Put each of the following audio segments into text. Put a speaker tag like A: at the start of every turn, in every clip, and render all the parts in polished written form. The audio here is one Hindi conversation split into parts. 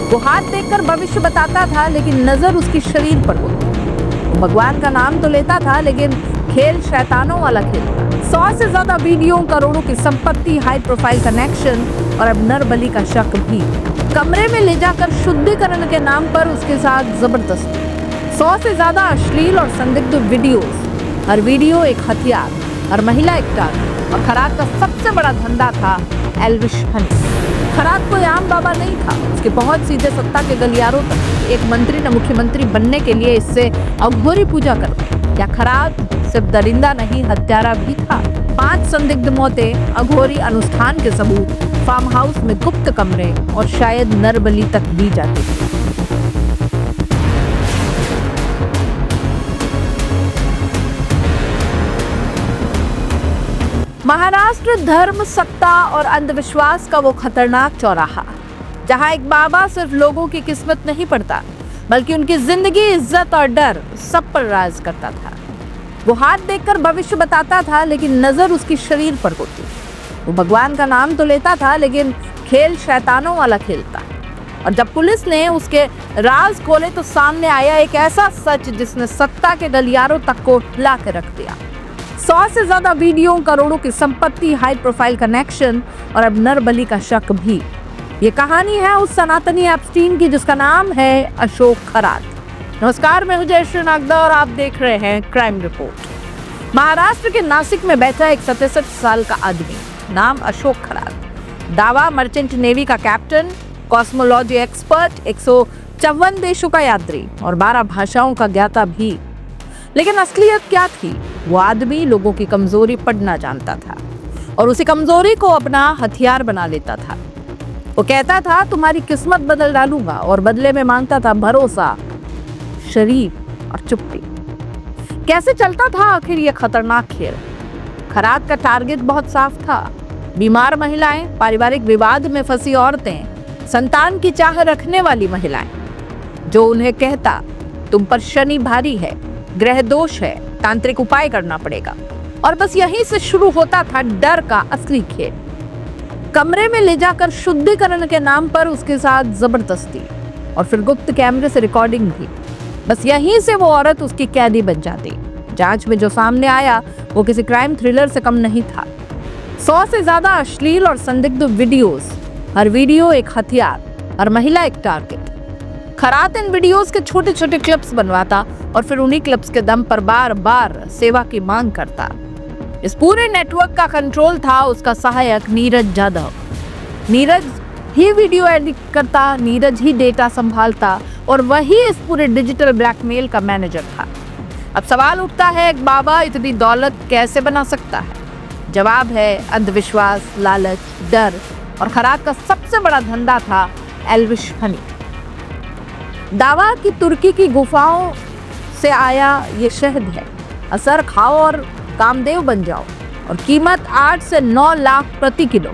A: वो हाथ देखकर भविष्य बताता था, लेकिन नजर उसकी शरीर पर होती। वो भगवान का नाम तो लेता था, लेकिन खेल शैतानों वाला खेल था। 100 से ज्यादा वीडियो, करोड़ों की संपत्ति, हाई प्रोफाइल कनेक्शन और अब नरबली का शक भी। कमरे में ले जाकर शुद्धिकरण के नाम पर उसके साथ जबरदस्ती। 100 से ज्यादा अश्लील और संदिग्ध वीडियोस, हर वीडियो एक हथियार, हर महिला एक टारगेट। और खरात का सबसे बड़ा धंधा था एल्विश हनी। खरात कोई आम बाबा नहीं था, उसकी पहुंच सीधे सत्ता के गलियारों तक। एक मंत्री ने मुख्यमंत्री बनने के लिए इससे अघोरी पूजा करवाई। क्या खरात सिर्फ दरिंदा नहीं, हत्यारा भी था? 5 संदिग्ध मौतें, अघोरी अनुष्ठान के सबूत, फार्म हाउस में गुप्त कमरे और शायद नरबली तक दी जाती थी। महाराष्ट्र धर्म, सत्ता और अंधविश्वास का वो खतरनाक चौराहा, जहां एक बाबा सिर्फ लोगों की किस्मत नहीं पढ़ता, बल्कि उनकी जिंदगी, इज्जत और डर सब पर राज करता था। वो हाथ देखकर भविष्य बताता था, लेकिन नजर उसकी शरीर पर होती। वो भगवान का नाम तो लेता था, लेकिन खेल शैतानों वाला खेलता। और जब पुलिस ने उसके राज खोले तो सामने आया एक ऐसा सच जिसने सत्ता के गलियारों तक को हिला के रख दिया। 100 से ज्यादा वीडियो, करोड़ों की संपत्ति, हाई प्रोफाइल कनेक्शन और अब नरबली का शक भी। ये कहानी है उस सनातनी एप्स्टीन की जिसका नाम है अशोक खरात। नमस्कार, मैं हूं जयश्री नागदा और आप देख रहे हैं क्राइम रिपोर्ट। महाराष्ट्र के नासिक में बैठा एक 67 साल का आदमी, नाम अशोक खरात। दावा मर्चेंट नेवी का कैप्टन, कॉस्मोलॉजी एक्सपर्ट, 154 देशों का यात्री और 12 भाषाओं का ज्ञाता भी। लेकिन असलियत क्या थी? वो आदमी लोगों की कमजोरी पढ़ना जानता था और उसी कमजोरी को अपना हथियार बना लेता था। वो कहता था तुम्हारी किस्मत बदल डालूंगा और बदले में मांगता था भरोसा, शरीफ और चुप्पी। कैसे चलता था आखिर ये खतरनाक खेल? खरात का टारगेट बहुत साफ था। बीमार महिलाएं, पारिवारिक विवाद में फंसी औरतें, संतान की चाह रखने वाली महिलाएं। जो उन्हें कहता तुम पर शनि भारी है, ग्रह दोष है, तांत्रिक उपाय करना पड़ेगा। और बस यहीं से शुरू होता था डर का असली खेल। कमरे में ले जाकर शुद्धिकरण के नाम पर उसके साथ जबरदस्ती और फिर गुप्त कैमरे से रिकॉर्डिंग भी। बस यहीं से वो औरत उसकी कैदी बन जाती। जांच में जो सामने आया वो किसी क्राइम थ्रिलर से कम नहीं था। 100 से ज्यादा अश्लील और संदिग्ध वीडियोस, हर वीडियो एक हथियार, हर महिला एक टारगेट। खरात इन वीडियोस के छोटे छोटे क्लिप्स बनवाता और फिर उन्हीं क्लिप्स के दम पर बार बार सेवा की मांग करता। इस पूरे नेटवर्क का कंट्रोल था उसका सहायक नीरज जाधव। नीरज ही वीडियो एडिट करता, नीरज ही डेटा संभालता और वही इस पूरे डिजिटल ब्लैकमेल का मैनेजर था। अब सवाल उठता है, एक बाबा इतनी दौलत कैसे बना सकता है? जवाब है अंधविश्वास, लालच, डर और खरात का सबसे बड़ा धंधा था एल्विश हनी। दावा की तुर्की की गुफाओं से आया ये शहद है, असर खाओ और कामदेव बन जाओ, और कीमत 8 से 9 लाख प्रति किलो।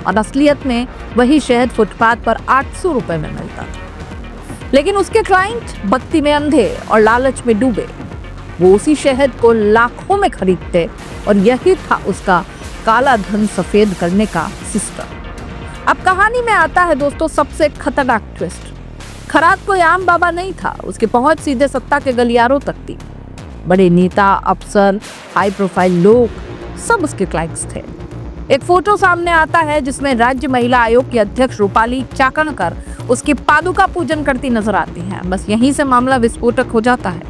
A: और असलियत में वही शहद फुटपाथ पर 800 रुपए में मिलता था। लेकिन उसके क्लाइंट बत्ती में अंधे और लालच में डूबे। वो उसी शहद को लाखों में खरीदते और यही था उसका काला धन सफेद करने का सिस्टम। अब कहानी में आता है दोस्तों सबसे खतरनाक ट्विस्ट। खरात कोई आम बाबा नहीं था, उसकी पहुंच सीधे सत्ता के गलियारों तक थी। बड़े नेता, अफसर, हाई प्रोफाइल लोग सब उसके क्लाइंट्स थे। एक फोटो सामने आता है जिसमें राज्य महिला आयोग की अध्यक्ष रूपाली चाकणकर उसकी पादुका पूजन करती नजर आती हैं। बस यहीं से मामला विस्फोटक हो जाता है।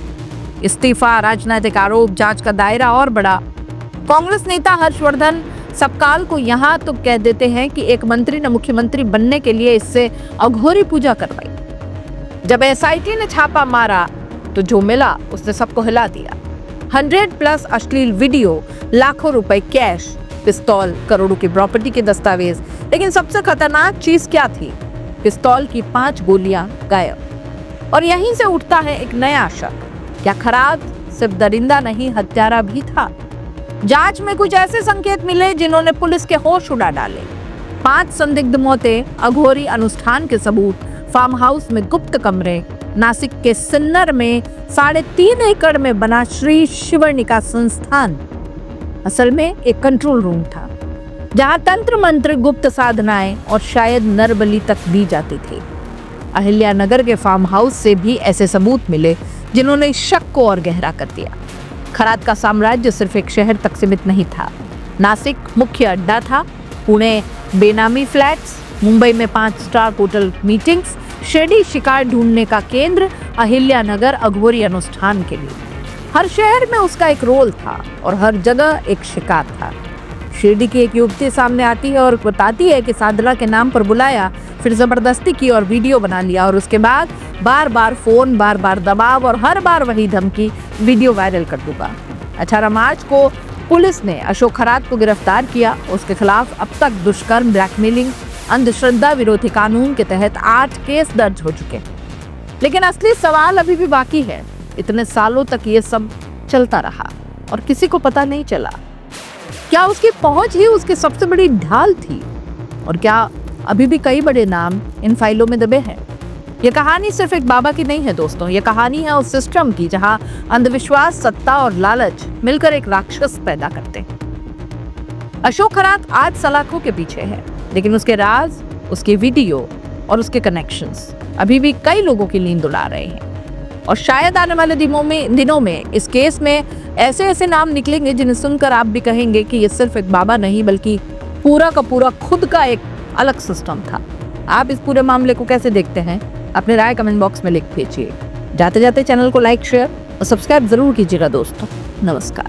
A: इस्तीफा, राजनीतिक आरोप, जांच का दायरा और बड़ा। कांग्रेस नेता हर्षवर्धन सबकाल को यहाँ तो कह देते हैं कि एक मंत्री ने मुख्यमंत्री बनने के लिए इससे अघोरी पूजा करवाई। जब एसआईटी ने छापा मारा तो जो मिला उसने सबको हिला दिया। 100+ अश्लील वीडियो, लाखों रुपए कैश, पिस्तौल, करोड़ों की प्रॉपर्टी के दस्तावेज। लेकिन सबसे खतरनाक चीज क्या थी? पिस्तौल की 5 गोलियां गायब। और यहीं से उठता है एक नया शक। क्या खरात सिर्फ दरिंदा नहीं, हत्यारा भी था? जांच में कुछ ऐसे संकेत मिले जिन्होंने पुलिस के होश उड़ा डाले। 5 संदिग्ध मौतें, अघोरी अनुष्ठान के सबूत, फार्म हाउस में गुप्त कमरे, नासिक के सिन्नर में 3.5 एकड़ में बना श्री शिवर्णिका संस्थान असल में एक कंट्रोल रूम था, जहां तंत्र मंत्र, गुप्त साधनाएं और शायद नरबली तक दी जाती थी। अहिल्यानगर के फार्म हाउस से भी ऐसे सबूत मिले जिन्होंने इस शक को और गहरा कर दिया। खरात का साम्राज्य सिर्फ एक शहर तक सीमित नहीं था। नासिक मुख्य अड्डा था, पुणे बेनामी फ्लैट्स, मुंबई में 5 स्टार होटल मीटिंग्स, शिरडी शिकार ढूंढने का केंद्र, अहिल्यानगर अघोरी अनुष्ठान के लिए। हर शहर में उसका एक रोल था और हर जगह एक शिकार था। शिरडी की एक युवती सामने आती है और बताती है कि साधना के नाम पर बुलाया, फिर जबरदस्ती की और वीडियो बना लिया और उसके बाद बार बार फोन, बार बार दबाव और हर बार वही धमकी, वीडियो वायरल कर दूंगा। 18 मार्च को पुलिस ने अशोक खरात को गिरफ्तार किया। उसके खिलाफ अब तक दुष्कर्म, ब्लैकमेलिंग, अंधश्रद्धा विरोधी कानून के तहत 8 केस दर्ज हो चुके। लेकिन असली सवाल अभी भी बाकी है। इतने सालों तक ये सब चलता रहा और किसी को पता नहीं चला। क्या उसकी पहुंच ही उसकी सबसे बड़ी ढाल थी? और क्या अभी भी कई बड़े नाम इन फाइलों में दबे हैं? ये कहानी सिर्फ एक बाबा की नहीं है दोस्तों, ये कहानी है उस सिस्टम की जहां अंधविश्वास, सत्ता और लालच मिलकर एक राक्षस पैदा करते हैं। अशोक खरात आज सलाखों के पीछे है, लेकिन उसके राज, उसके वीडियो और उसके कनेक्शंस अभी भी कई लोगों की नींद उड़ा रहे हैं। और शायद आने वाले दिनों में इस केस में ऐसे ऐसे नाम निकलेंगे जिन्हें सुनकर आप भी कहेंगे कि ये सिर्फ एक बाबा नहीं बल्कि पूरा का पूरा खुद का एक अलग सिस्टम था। आप इस पूरे मामले को कैसे देखते हैं? अपने राय कमेंट बॉक्स में लिख भेजिए। जाते जाते चैनल को लाइक, शेयर और सब्सक्राइब जरूर कीजिएगा दोस्तों। नमस्कार।